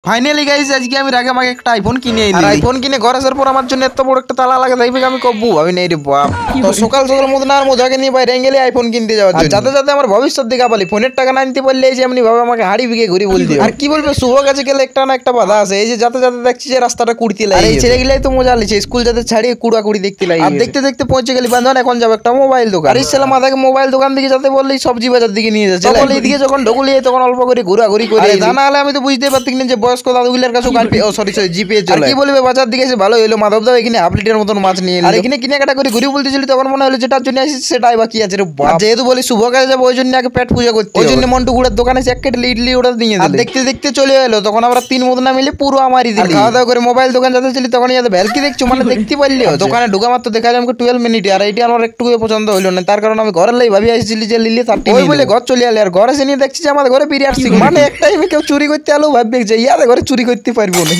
Finally guys আজকে আমি রাগে আমাকে একটা আইফোন কিনে এনে আইফোন কিনে ঘরে আসার পর আমার জন্য এত বড় একটা তালা লাগে দেখবে আমি কবু আমি নেই রে বাপ। তো সকাল সকাল মধ্যে না আর মজাকে নিয়ে বাইরে গেলে আইফোন কিনতে যাওয়ার জন্য যাতে যাতে আমার ভবিষ্যৎ দেখা পালি ফোনের টাকা না নিতে পারলে এই যে এমনি ভাবে আমাকে হাড়ি বিকে ঘুরি বলতে আর কি বলবে শুভ কাছে গেলে একটা না একটা বাধা আছে এই যে যাতে যাতে দেখছি যে রাস্তাটা কুড়তি লাগে এই ছেলেগুলাই তো মজা লিছে স্কুল যাতে ছাড়িয়ে কুড়া কুড়ি দেখতে লাগে আর দেখতে দেখতে পৌঁছে গেলি বান্ধব এখন যাবো একটা মোবাইল দোকান আর এই ছেলে মাথাকে মোবাইল দোকান দিকে যাতে বললেই সবজি বাজার দিকে নিয়ে যাচ্ছে তখন এইদিকে যখন ঢুকুলি তখন অল্প করে ঘোরাঘুরি করে জানা হলে আমি তো বুঝতেই পারতি না যে বয়স্ক দাদুগুলোর কাছে জিপে চলে কি বলবে বাজার দিকে এসে ভালো হলো মাধব দাও এখানে হাফ লিটার মতন মাছ নিয়ে আর এখানে কেনাকাটা করে ঘুরে বলতেছিলি তখন মনে হলো যেটার জন্য আসিস সেটাই বাকি আছে রে বাপ যেহেতু বলি শুভ কাজে যাবো ওই জন্য আগে পেট পূজা করতে ওই জন্য মন্টু গুড়ের দোকানে এক কেটে ইডলি ওটা নিয়ে আর দেখতে দেখতে চলে এলো তখন আমরা তিন মদনা মিলে পুরো আমারই দিলি খাওয়া দাওয়া করে মোবাইল দোকান যাতে ছিলি তখন যাতে ভ্যালকি দেখছো মানে দেখতে পারলি দোকানে ঢুকা মাত্র দেখা যায় আমাকে 12 মিনিট আর এইটা আমার একটু পছন্দ হইলো না তার কারণে আমি ঘরের লাই ভাবি আসছিলি যে লিলি তার ওই বলে ঘর চলে এলে আর ঘরে এসে নিয়ে দেখছি যে আমাদের ঘরে বিরিয়ানি মানে একটাই কেউ চুরি করতে আলো ভাববে যে ইয়াদের ঘরে চুরি করতে পারবো না।